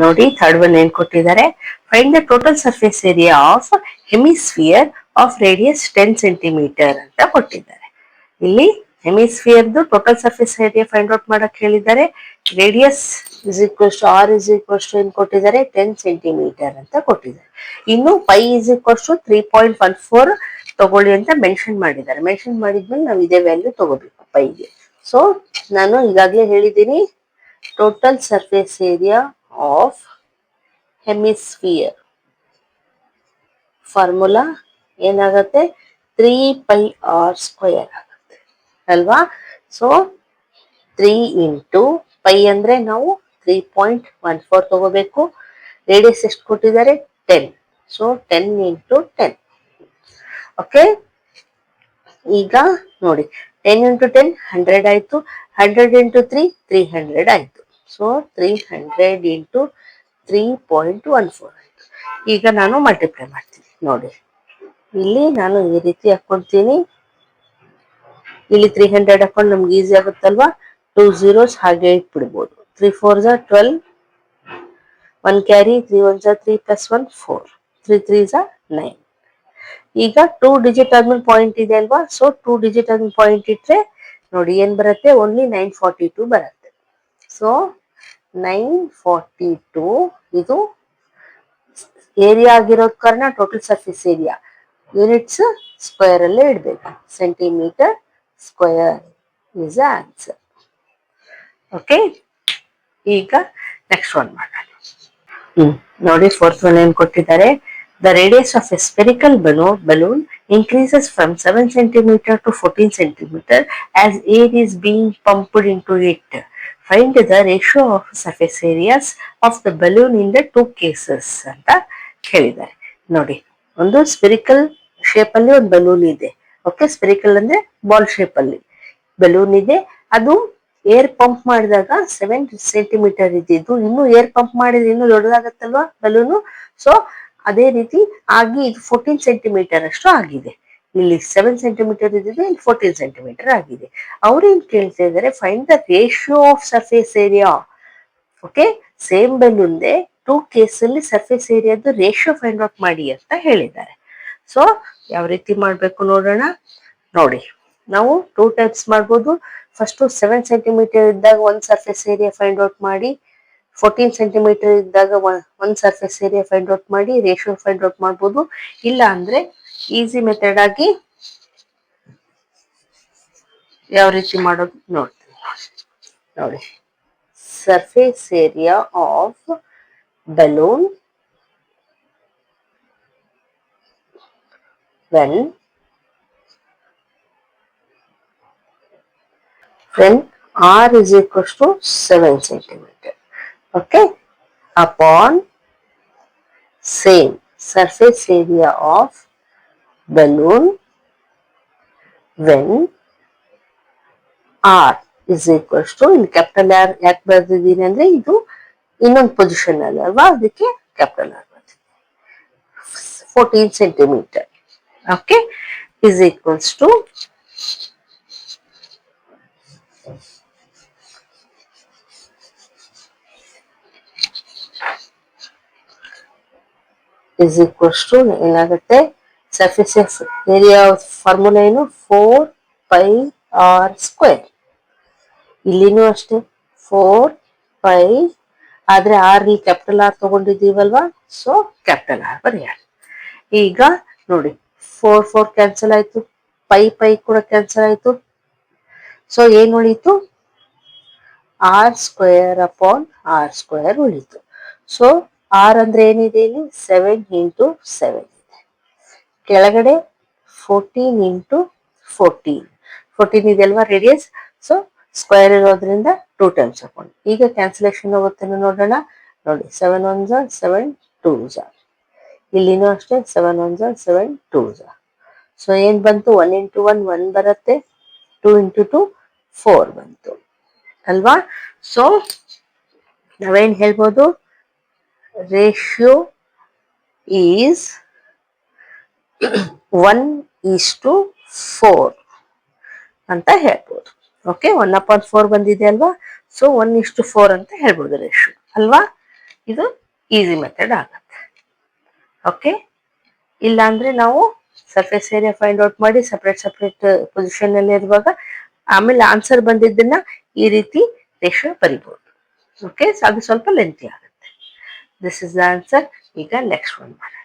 ನೋಡಿ third one ಏನ್ ಕೊಟ್ಟಿದ್ದಾರೆ, find the total surface area of hemisphere of radius 10 centimetre ಅಂತ ಕೊಟ್ಟಿದ್ದಾರೆ. ಇಲ್ಲಿ ಹೆಮಿಸ್ಫಿಯರ್ದು total surface area find out ಮಾಡಕ್ ಹೇಳಿದ್ದಾರೆ. Radius is equals to R is equals to ಏನ್ ಕೊಟ್ಟಿದ್ದಾರೆ, 10 ಸೆಂಟಿಮೀಟರ್ ಅಂತ ಕೊಟ್ಟಿದ್ದಾರೆ. ಇನ್ನು ಪೈ ಇಸ್ ಈಕ್ವಲ್ಸ್ ಟು 3.14 ತಗೊಳ್ಳಿ ಅಂತ ಮೆನ್ಷನ್ ಮಾಡಿದ್ದಾರೆ. ಮೆನ್ಷನ್ ಮಾಡಿದ್ಮೇಲೆ ನಾವು ಇದೇ ವ್ಯಾಲ್ಯೂ ತಗೋಬೇಕು ಪೈಗೆ. ಸೊ ನಾನು ಈಗಾಗಲೇ ಹೇಳಿದ್ದೀನಿ, total surface area of hemisphere formula ಏನಾಗತ್ತೆ, 3πr² ಆಗುತ್ತೆ ಅಲ್ವಾ. ಸೊ 3 ಇಂಟು ಪೈ ಅಂದ್ರೆ ನಾವು 3.14 ತಗೋಬೇಕು. ರೇಡಿಯಸ್ ಎಷ್ಟು ಕೊಟ್ಟಿದ್ದಾರೆ, 10. So 10 into 10. ಓಕೆ, ಈಗ ನೋಡಿ 10 ಇಂಟು 10 100 ಆಯ್ತು. 100 ಇಂಟು 3 300 ಆಯ್ತು. ಸೊ 300 ಇಂಟು 3.14 ಆಯ್ತು. ಈಗ ನಾನು ಮಲ್ಟಿಪ್ಲೈ ಮಾಡ್ತೀನಿ. ನೋಡಿ ಇಲ್ಲಿ ನಾನು ಈ ರೀತಿ ಹಾಕೊಳ್ತೀನಿ. ಇಲ್ಲಿ 300 ಹಾಕೊಂಡು ನಮ್ಗೆ ಈಸಿ ಆಗುತ್ತಲ್ವಾ. 2 zeros ಹಾಗೆ ಇಟ್ಬಿಡ್ಬೋದು. 3 4s 12, 1 carry, 3 1s 3 plus 1 4, 3 3s 9. ಈಗ 2 ಡಿಜಿಟ್ ಆದ್ಮೇಲೆ ಪಾಯಿಂಟ್ ಇದೆ ಅಲ್ವಾ. ಸೊ 2 ಡಿಜಿಟ್ ಆದ್ಮೇಲೆ ಪಾಯಿಂಟ್ ಇಟ್ರೆ ನೋಡಿ ಏನ್ ಬರುತ್ತೆ, ಓನ್ಲಿ 942 ಬರುತ್ತೆ. ಸೊ 942 ಇದು ಏರಿಯಾ ಆಗಿರೋದ್ ಕಾರಣ total surface area units square ಅಲ್ಲೇ ಇಡ್ಬೇಕು. Centimetre square is answer. Okay, ಈಗ ನೆಕ್ಸ್ಟ್ ಒನ್ ಮಾಡೋಣ. ನೋಡಿ ಫೋರ್ತ್ ಒನ್ ಏನ್ ಕೊಟ್ಟಿದ್ದಾರೆ, the radius of A spherical balloon increases from 7 centimeter to 14 centimeter as air is being pumped into it. Find the ratio of surface areas of the balloon in the two cases ಅಂತ ಹೇಳಿದ್ದಾರೆ. ನೋಡಿ, ಒಂದು spherical shape ಅಲ್ಲಿ ಒಂದು balloon ಇದೆ. Okay, spherical ಅಂದ್ರೆ ball shape ಅಲ್ಲಿ balloon ಇದೆ. ಅದು ಏರ್ ಪಂಪ್ ಮಾಡಿದಾಗ 7 ಸೆಂಟಿಮೀಟರ್ ಇದ್ದಿದ್ದು ಇನ್ನು ಏರ್ ಪಂಪ್ ಮಾಡಿದ್ರೆ ಇನ್ನು ದೊಡ್ಡದಾಗತ್ತಲ್ವಾ ಬಲೂನು. ಸೊ ಅದೇ ರೀತಿ ಆಗಿ ಇದು 14 ಸೆಂಟಿಮೀಟರ್ ಅಷ್ಟು ಆಗಿದೆ. ಇಲ್ಲಿ 7 ಸೆಂಟಿಮೀಟರ್ ಇದ್ದಿದ್ದು ಇಲ್ಲಿ 14 ಸೆಂಟಿಮೀಟರ್ ಆಗಿದೆ. ಅವ್ರೇನ್ ಕೇಳ್ತಾ ಇದ್ದಾರೆ, find the ratio of surface area. Okay, same ಬಲೂನ್ದೆ 2 ಕೇಸ್ ಅಲ್ಲಿ ಸರ್ಫೇಸ್ ಏರಿಯಾದ ರೇಷಿಯೋ ಫೈಂಡ್ ಔಟ್ ಮಾಡಿ ಅಂತ ಹೇಳಿದ್ದಾರೆ. ಸೊ ಯಾವ ರೀತಿ ಮಾಡ್ಬೇಕು ನೋಡೋಣ. ನೋಡಿ, ನಾವು 2 ಟೈಪ್ಸ್ ಮಾಡ್ಬೋದು. ಫಸ್ಟ್ 7 ಸೆಂಟಿಮೀಟರ್ ಇದ್ದಾಗ ಒಂದು ಸರ್ಫೇಸ್ ಏರಿಯಾ ಫೈಂಡ್ ಔಟ್ ಮಾಡಿ, 14 ಸೆಂಟಿಮೀಟರ್ ಇದ್ದಾಗ ಒಂದು ಸರ್ಫೇಸ್ ಏರಿಯಾ ಫೈಂಡ್ ಔಟ್ ಮಾಡಿ ರೇಷಿಯೋ ಫೈಂಡ್ ಔಟ್ ಮಾಡ್ಬೋದು. ಇಲ್ಲ ಅಂದ್ರೆ ಈಸಿ ಮೆಥಡ್ ಆಗಿ ಯಾವ ರೀತಿ ಮಾಡೋದು ನೋಡ್ತೀವಿ. ನೋಡಿ, surface area of balloon when r is equals to 7 centimeter. Okay, upon same surface area of balloon when r is equals to, ಇಲ್ಲಿ ಕ್ಯಾಪಿಟಲ್ ಆರ್ ಯಾಕೆ ಬರ್ದಿದ್ದೀನಿ ಅಂದ್ರೆ ಇದು ಇನ್ನೊಂದು ಪೊಸಿಷನ್ ಅಲ್ಲಿ ಅಲ್ವಾ, ಅದಕ್ಕೆ ಕ್ಯಾಪಿಟಲ್ ಆರ್ ಬರ್ದಿದ್ದೀನಿ. 14 centimetre. Okay, is equals to ಏನಾಗುತ್ತೆ, ಸರ್ಫೇಸ್ ಏರಿಯಾ ಫಾರ್ಮುಲಾ ಏನು, 4πr². ಇಲ್ಲಿನೂ ಅಷ್ಟೇ 4π, ಆದ್ರೆ ಆರ್ ಇಲ್ಲಿ ಕ್ಯಾಪಿಟಲ್ ಆರ್ ತಗೊಂಡಿದ್ದೀವಲ್ವಾ. ಸೊ ಕ್ಯಾಪಿಟಲ್ ಆರ್ ಬರೆಯೋಣ. ಈಗ ನೋಡಿ 4 4 ಕ್ಯಾನ್ಸಲ್ ಆಯ್ತು, ಪೈ ಕೂಡ ಕ್ಯಾನ್ಸಲ್ ಆಯ್ತು. ಸೊ ಏನ್ ಉಳಿತು, r² ಉಳಿತು. ಸೊ ಆರ್ ಅಂದ್ರೆ ಏನಿದೆ ಇಲ್ಲಿ, 7 ಇಂಟು 7 ಇದೆ. ಕೆಳಗಡೆ 14 ಇಂಟು 14 ಇದೆ ಅಲ್ವಾ ರೇಡಿಯಸ್. ಸೊ ಸ್ಕ್ವೇರ್ ಇರೋದ್ರಿಂದ 2 ಟೈಮ್ಸ್ ಹಾಕೊಂಡು ಈಗ ಕ್ಯಾನ್ಸಲೇಷನ್ ಹೋಗುತ್ತೆ ನೋಡೋಣ. ನೋಡಿ 7 1s 7 2s, ಇಲ್ಲಿನೂ ಅಷ್ಟೇ 7 1s 7 2s. ಸೊ ಏನ್ ಬಂತು, 1 ಇಂಟು 1 1 ಬರುತ್ತೆ, 2 ಇಂಟು 2 4 ಬಂತು ಅಲ್ವಾ. ಸೊ ನಾವೇನ್ ಹೇಳ್ಬೋದು, ರೇಷಿಯೋ ಈಸ್ 1:4 ಅಂತ ಹೇಳ್ಬೋದು. ಓಕೆ, 1/4 ಬಂದಿದೆ ಅಲ್ವಾ. ಸೊ 1:4 ಅಂತ ಹೇಳ್ಬೋದು ರೇಷಿಯೋ ಅಲ್ವಾ. ಇದು ಈಸಿ ಮೆಥಡ್ ಆಗುತ್ತೆ. ಓಕೆ, ಇಲ್ಲಾಂದ್ರೆ ನಾವು ಸರ್ಫೇಸ್ ಏರಿಯಾ ಫೈಂಡ್ ಔಟ್ ಮಾಡಿ ಸಪ್ರೇಟ್ ಪೊಸಿಷನ್ ಅಲ್ಲಿ ಇರುವಾಗ ಆಮೇಲೆ ಆನ್ಸರ್ ಬಂದಿದ್ದನ್ನ ಈ ರೀತಿ ರೇಷಿಯೋ ಬರಿಬಹುದು. ಓಕೆ, ಅದು ಸ್ವಲ್ಪ ಲೆಂತಿ ಆಗುತ್ತೆ. This is the answer. ಈಗ ನೆಕ್ಸ್ಟ್ ಒನ್ ಮಾಡೋಣ.